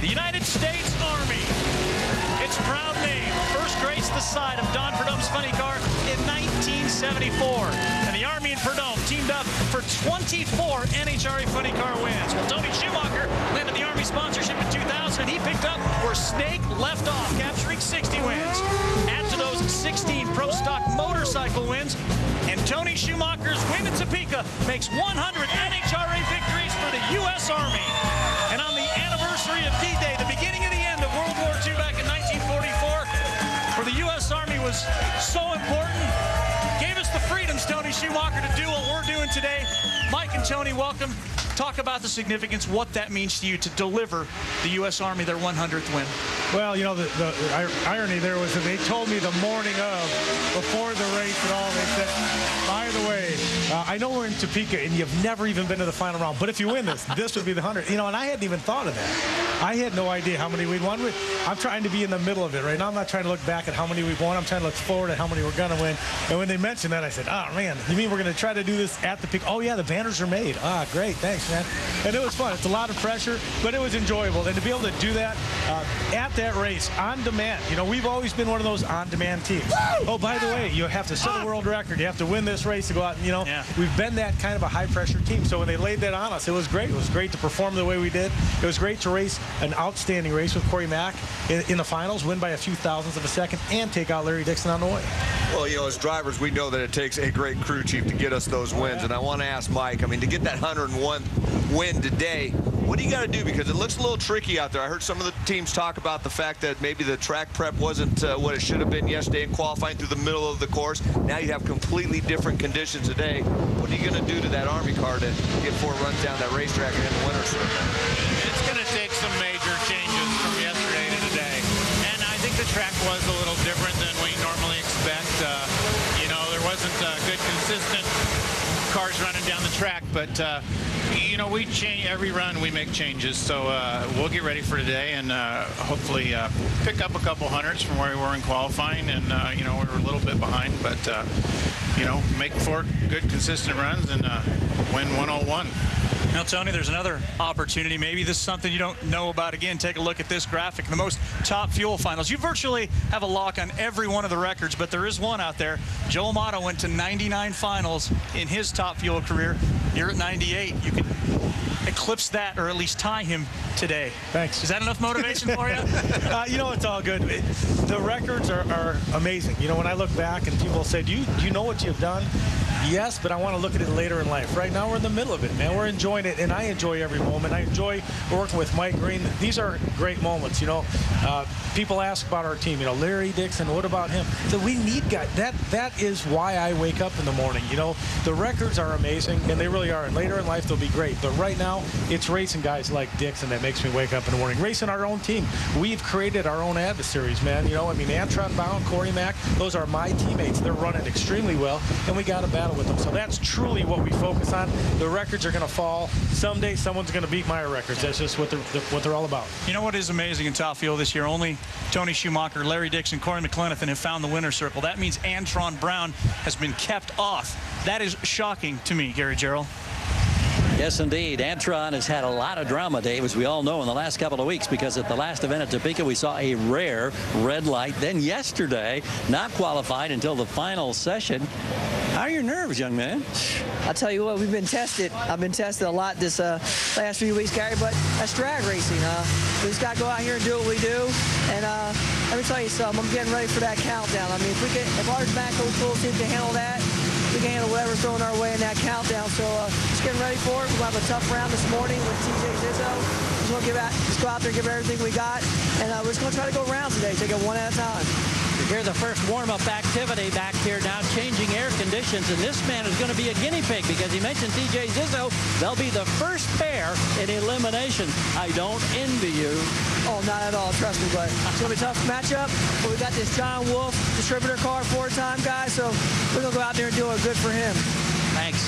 the United States Army. Its proud name first graced the side of Don Prudhomme's funny car in 1974. And the Army and Prudhomme teamed up for 24 NHRA funny car wins. Well, Tony Schumacher landed the Army sponsorship in 2000, and he picked up where Snake left off, capturing 60 wins. Add to those 16 pro stock motorcycle wins, and Tony Schumacher's win in Topeka makes 100 NHRA victories for the U.S. Army. And on the anniversary of D-Day, the beginning of the end of World War II back in 1944, for the U.S. Army was so important, gave us the freedoms, Tony Schumacher, to do what we're doing today. Mike and Tony, welcome. Talk about the significance, what that means to you to deliver the U.S. Army their 100th win. Well, you know, the irony there was that they told me the morning of, before the race and all, they said, by the way, I know we're in Topeka and you've never even been to the final round, but if you win this, this would be the 100. You know, and I hadn't even thought of that. I had no idea how many we'd won. I'm trying to be in the middle of it right now. I'm not trying to look back at how many we've won. I'm trying to look forward at how many we're going to win. And when they mentioned that, I said, oh, man, you mean we're going to try to do this at the peak? Oh, yeah, the banners are made. Ah, great. Thanks, man. And it was fun. It's a lot of pressure, but it was enjoyable. And to be able to do that at that race on demand, you know, we've always been one of those on-demand teams. Oh, by the way, you have to set a world record. You have to win this race to go out. And, you know, we've been that kind of a high-pressure team. So when they laid that on us, it was great. It was great to perform the way we did. It was great to race an outstanding race with Corey Mack in the finals, win by a few thousandths of a second, and take out Larry Dixon on the way. Well, you know, as drivers, we know that it takes a great crew chief to get us those wins. And I want to ask Mike, I mean, to get that 101 win today, what do you got to do? Because it looks a little tricky out there. I heard some of the teams talk about the fact that maybe the track prep wasn't what it should have been yesterday in qualifying through the middle of the course. Now you have completely different conditions today. What are you going to do to that Army car to get 4 runs down that racetrack and in the winner's circle? It's going to take some major changes from yesterday to today. And I think the track was a little different than we normally expect. You know, there wasn't good, consistent cars running down the track, but you know, we change every run. We make changes, so we'll get ready for today and hopefully pick up a couple hundreds from where we were in qualifying. And you know, we were a little bit behind, but you know, make 4 good, consistent runs and win 101. Now, Tony, there's another opportunity. Maybe this is something you don't know about. Again, take a look at this graphic. The most top fuel finals. You virtually have a lock on every one of the records, but there is one out there. Joe Amato went to 99 finals in his top fuel career. You're at 98. You could eclipse that, or at least tie him today. Thanks. Is that enough motivation for you? You know, it's all good. The records are amazing. You know, when I look back and people say, do you know what you've done? Yes, but I want to look at it later in life. Right now, we're in the middle of it, man. We're enjoying it, and I enjoy every moment. I enjoy working with Mike Green. These are great moments, you know. People ask about our team, you know, Larry Dixon, what about him? So we need guys. That is why I wake up in the morning, you know. The records are amazing, and they really are, and later in life, they'll be great. But right now, it's racing guys like Dixon that makes me wake up in the morning. Racing our own team. We've created our own adversaries, man. You know, I mean, Antron Bound, Corey Mack, those are my teammates. They're running extremely well, and we got to battle with them. So that's truly what we focus on. The records are going to fall. Someday, someone's going to beat my records. That's just what they're all about. You know what is amazing in top fuel this year? Only Tony Schumacher, Larry Dixon, Corey McLenithan have found the winner's circle. That means Antron Brown has been kept off. That is shocking to me, Gary Gerald. Yes, indeed. Antron has had a lot of drama, Dave, as we all know, in the last couple of weeks, because at the last event at Topeka, we saw a rare red light. Then yesterday, not qualified until the final session. How are your nerves, young man? I'll tell you what, we've been tested. I've been tested a lot this last few weeks, Gary, but that's drag racing. We just got to go out here and do what we do. And let me tell you something, I'm getting ready for that countdown. I mean, if our tobacco tools seem to handle that, we can handle whatever's thrown our way in that countdown. So just getting ready for it. We'll have a tough round this morning with TJ Zizzo. Just go out there and give everything we got. And we're just going to try to go rounds today, take it one at a time. Here's the first warm-up activity back here now, changing air conditions, and this man is going to be a guinea pig because he mentioned TJ Zizzo. They'll be the first pair in elimination. I don't envy you. Oh, not at all, trust me, but it's going to be a tough matchup. But we got this John Wolf distributor car 4-time guy, so we're going to go out there and do it good for him. Thanks.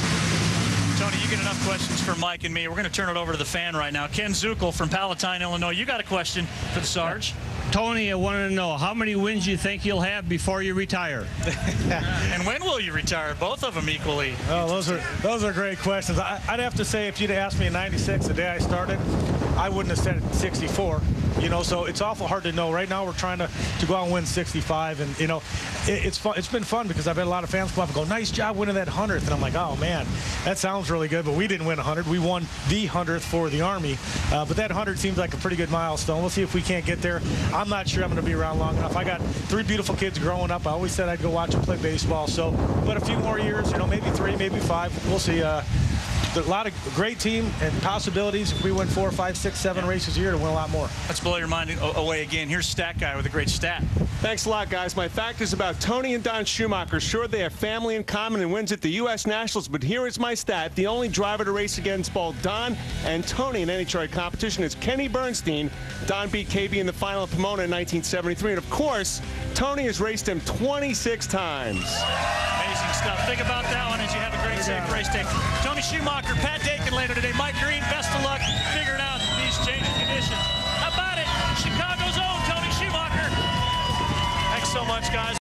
Tony, you get enough questions for Mike and me. We're going to turn it over to the fan right now. Ken Zuckel from Palatine, Illinois. You got a question for the Sarge? Tony, I wanted to know how many wins you think you'll have before you retire. And when will you retire? Both of them equally. Oh, those are great questions. I'd have to say, if you'd asked me in '96, the day I started, I wouldn't have said 64. You know, so it's awful hard to know. Right now, we're trying to go out and win 65, and you know, it's fun. It's been fun because I've had a lot of fans come up and go, "Nice job winning that 100th," and I'm like, "Oh man, that sounds really good." But we didn't win 100. We won the 100th for the Army. But that 100 seems like a pretty good milestone. We'll see if we can't get there. I'm not sure I'm going to be around long enough. I got 3 beautiful kids growing up. I always said I'd go watch them play baseball. So, but a few more years, you know, maybe 3, maybe 5. We'll see. A lot of great team and possibilities. If we win 4, 5, 6, 7 races a year to win a lot more. Let's blow your mind away again. Here's Stat Guy with a great stat. Thanks a lot, guys. My fact is about Tony and Don Schumacher. Sure, they have family in common and wins at the U.S. Nationals, but here is my stat. The only driver to race against both Don and Tony in any NHRA competition is Kenny Bernstein. Don beat KB in the final of Pomona in 1973. And, of course, Tony has raced him 26 times. Amazing stuff. Think about that one as you have a great, safe race day. Tony Schumacher, Pat Dakin later today. Mike Green, best of luck figuring out these changing conditions. How about it? Chicago's own Tony Schumacher. Thanks so much, guys.